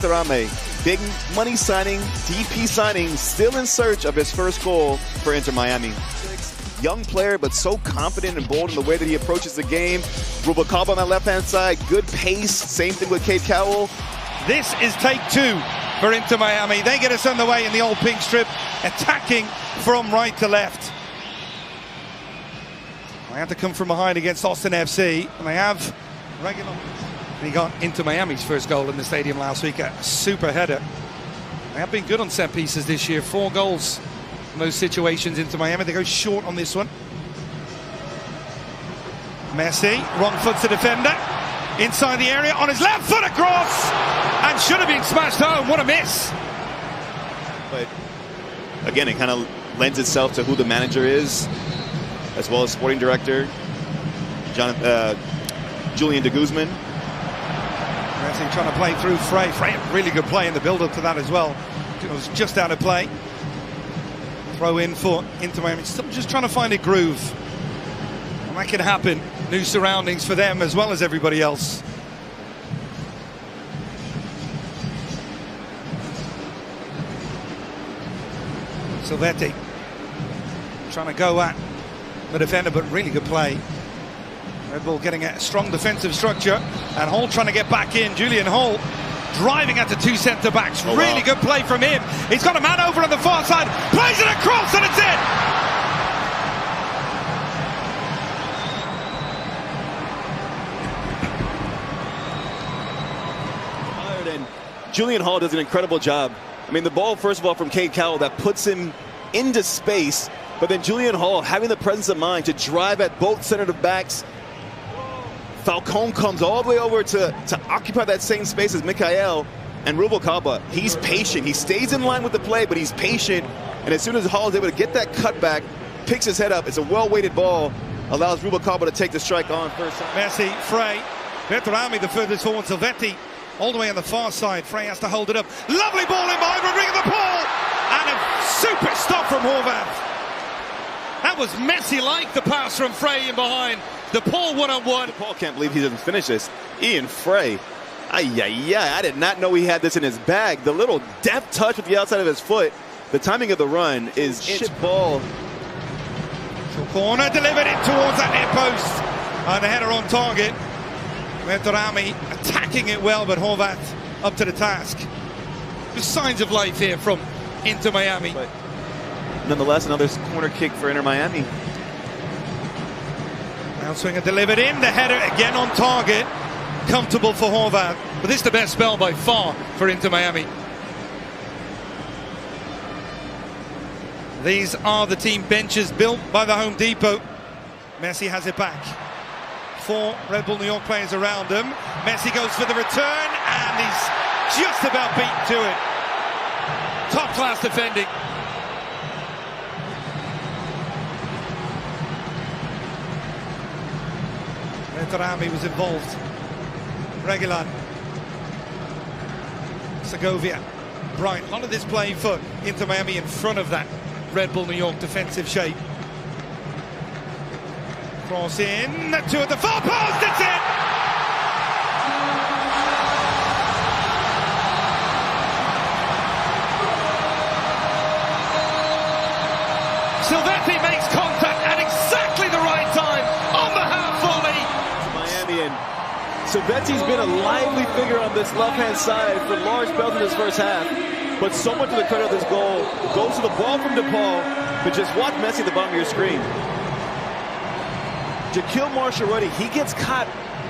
Berterame, big money signing, DP signing, still in search of his first goal for Inter Miami. Young player, but so confident and bold in the way that he approaches the game. Rubalcaba on that left-hand side, good pace. Same thing with Cade Cowell. This is take two for Inter Miami. They get us underway in the old pink strip, attacking from right to left. They have to come from behind against Austin FC, and they have regular. He got Inter Miami's first goal in the stadium last week, a super header. They have been good on set pieces this year, 4 goals in those situations. Inter Miami, they go short on this one. Messi, wrong foot to defender, inside the area, on his left foot across, and should have been smashed home. What a miss. But again, it kind of lends itself to who the manager is, as well as sporting director Julian de Guzman. Messi trying to play through Frey. Frey had really good play in the build-up to that as well. It was just out of play. Throw in for Inter Miami. Still just trying to find a groove. And that can happen. New surroundings for them as well as everybody else. Silvetti trying to go at the defender, but really good play. Red Bull getting a strong defensive structure, and Hall trying to get back in. Julian Hall driving at the 2 centre-backs. Really good play from him. He's got a man over on the far side, plays it across, and it's in. And Julian Hall does an incredible job. I mean, the ball, first of all, from Cade Cowell that puts him into space, but then Julian Hall having the presence of mind to drive at both center-backs. Falcone comes all the way over to occupy that same space as Mikael, and Rubalcaba, he's patient. He stays in line with the play, but he's patient. And as soon as Hall is able to get that cutback, picks his head up, it's a well-weighted ball, allows Rubalcaba to take the strike on first time. Messi, Frey, Berterame the furthest forward, Silvetti all the way on the far side. Frey has to hold it up. Lovely ball in behind, Rodrigo de Paul, and a super stop from Horvath. That was Messi-like, the pass from Frey in behind. De Paul one-on-one. De Paul can't believe he doesn't finish this. Ian Frey. I did not know he had this in his bag. The little deft touch with the outside of his foot. The timing of the run is inch ball. So corner delivered in towards that near post. And the header on target. Berterame attacking it well, but Horvath up to the task. There's signs of life here from Inter Miami. But nonetheless, another corner kick for Inter Miami. Outswinger delivered in, the header again on target. Comfortable for Horvath. But this is the best spell by far for Inter Miami. These are the team benches built by the Home Depot. Messi has it back. 4 Red Bull New York players around him. Messi goes for the return, and he's just about beaten to it. Top class defending. Berterame was involved. Reguilon, Segovia, Bryant. A lot of this play for Inter Miami in front of that Red Bull New York defensive shape. Cross in, 2 at the far post, it's in! Silvetti makes contact at exactly the right time on the half volley. Miami, and Silvetti's been a lively figure on this left-hand side for large spells in this first half. But so much of the credit of this goal goes to the ball from De Paul, but just watch Messi at the bottom of your screen. Jaquil Marcherotti, he gets caught,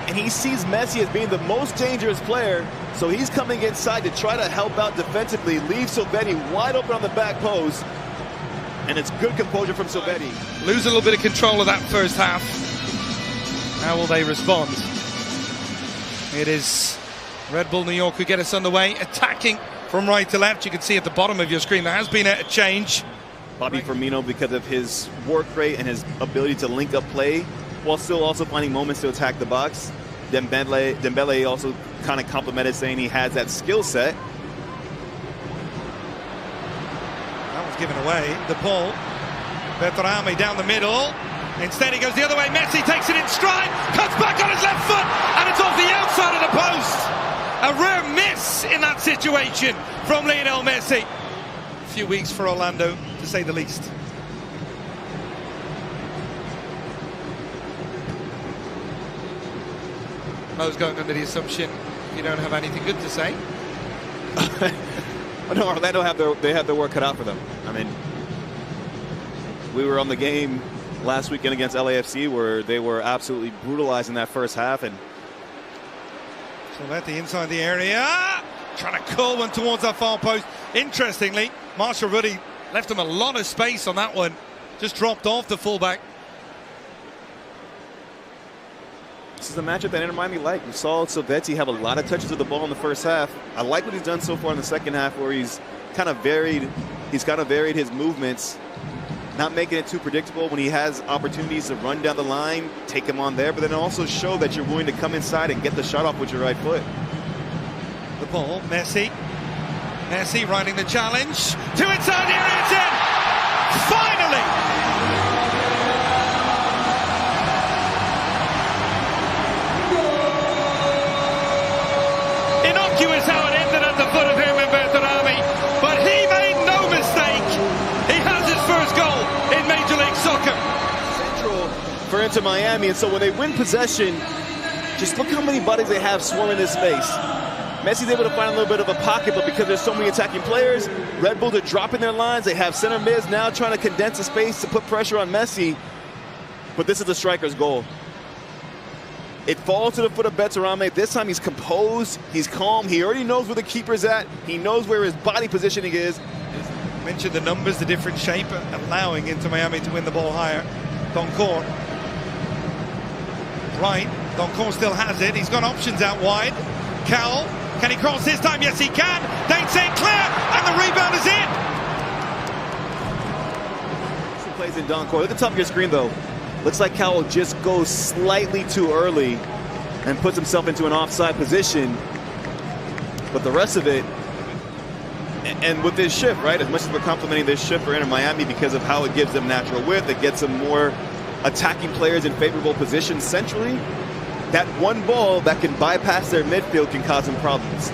and he sees Messi as being the most dangerous player, so he's coming inside to try to help out defensively, leave Silvetti wide open on the back post, and it's good composure from Silvetti. Lose a little bit of control of that first half. How will they respond? It is Red Bull New York who get us underway, attacking from right to left. You can see at the bottom of your screen there has been a change. Bobby Firmino, because of his work rate and his ability to link up play, while still also finding moments to attack the box. Dembele also kind of complimented, saying he has that skill set. That was given away. De Paul, Berterame down the middle. Instead he goes the other way. Messi takes it in stride, cuts back on his left foot, and it's off the outside of the post. A rare miss in that situation from Lionel Messi. A few weeks for Orlando, to say the least. Mo's going under the assumption you don't have anything good to say. No, Orlando have their work cut out for them. I mean, we were on the game last weekend against LAFC where they were absolutely brutalized in that first half. And so at the inside the area, trying to curl one towards that far post. Interestingly, Marshall Ruddy left him a lot of space on that one. Just dropped off the fullback. this is a matchup that Inter Miami like. We saw Silvetti have a lot of touches of the ball in the first half. I like what he's done so far in the second half, where he's kind of varied his movements, not making it too predictable. When he has opportunities to run down the line, take him on there, but then also show that you're willing to come inside and get the shot off with your right foot. The ball, Messi riding the challenge to inside the area. It's in! Finally! Innocuous how it ended at the foot of him in Bertarami, but he made no mistake. He has his first goal in Major League Soccer. Central for Inter Miami, and so when they win possession, just look how many bodies they have swarming this space. Messi's able to find a little bit of a pocket, but because there's so many attacking players, Red Bulls are dropping their lines. They have center mids now trying to condense the space to put pressure on Messi, but this is the striker's goal. It falls to the foot of Bertarami. This time he's composed, he's calm, he already knows where the keeper's at, he knows where his body positioning is. Mentioned the numbers, the different shape, allowing Inter Miami to win the ball higher. Doncourt. Right, Doncourt still has it, he's got options out wide. Cowell, can he cross this time? Yes, he can. Dane St. Clair, and the rebound is in. He plays in Doncourt. Look at the top of your screen, though. Looks like Cowell just goes slightly too early and puts himself into an offside position. But the rest of it, and with this shift, right, as much as we're complimenting this shift for Inter Miami because of how it gives them natural width, it gets them more attacking players in favorable positions centrally, that one ball that can bypass their midfield can cause them problems.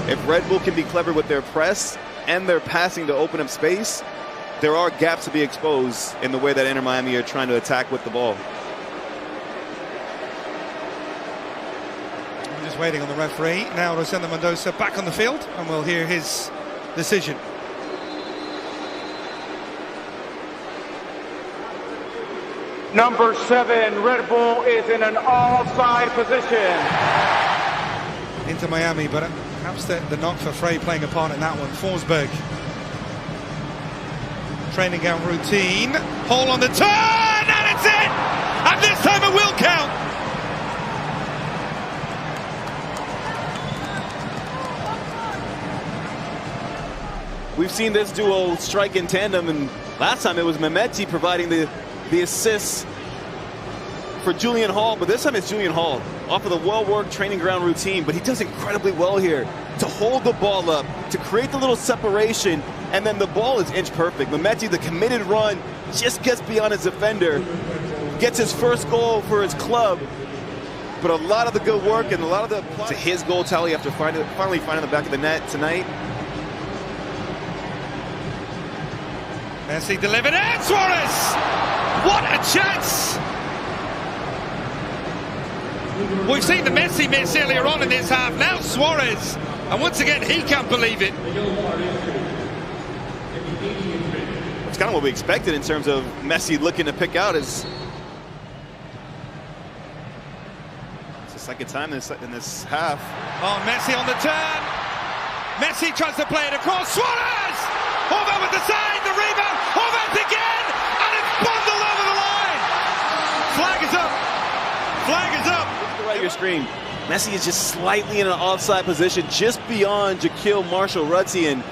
If Red Bull can be clever with their press and their passing to open up space, there are gaps to be exposed in the way that Inter Miami are trying to attack with the ball. I'm just waiting on the referee. Now Rosendo Mendoza back on the field, and we'll hear his decision. Number 7, Red Bull is in an offside position. Into Miami, but perhaps the knock for Frey playing a part in that one. Forsberg. Training gown routine. Hole on the turn, and it's in! And this time it will count. We've seen this duo strike in tandem, and last time it was Mehmeti providing the assists for Julian Hall, but this time it's Julian Hall off of the well-worked training ground routine, but he does incredibly well here to hold the ball up, to create the little separation, and then the ball is inch perfect. Mehmeti, the committed run, just gets beyond his defender, gets his first goal for his club, but a lot of the good work and a lot of the to his goal tally after finally finding the back of the net tonight. Messi delivered it, Suarez! What a chance! We've seen the Messi miss earlier on in this half, now Suarez, and once again he can't believe it. It's kind of what we expected in terms of Messi looking to pick out his. It's the second time in this half. Oh, Messi on the turn. Messi tries to play it across. Suarez! Horvath with the side, the rebound. Horvath again, and it's bundled over the line. Flag is up. Flag is up. Look right at your screen. Messi is just slightly in an offside position, just beyond Jaquil Marshall-Rutty, and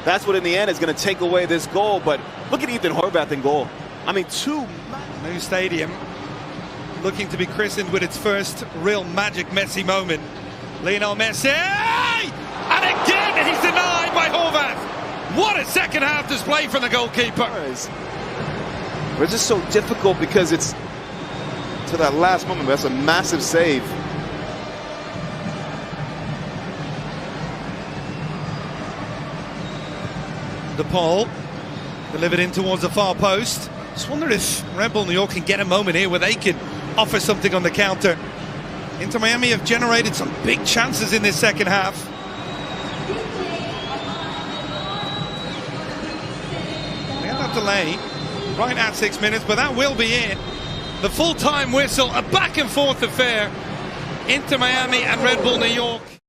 that's what in the end is going to take away this goal. But look at Ethan Horvath in goal. I mean, new stadium looking to be christened with its first real magic Messi moment. Lionel Messi, and again he's denied by Horvath. What a second half display from the goalkeeper. It's just so difficult because it's to that last moment. That's a massive save. De Paul, delivered in towards the far post. Just wonder if Red Bull New York can get a moment here where they can offer something on the counter. Inter Miami have generated some big chances in this second half. We have that delay right at 6 minutes, but that will be it. The full-time whistle, a back and forth affair. Inter Miami and Red Bull New York.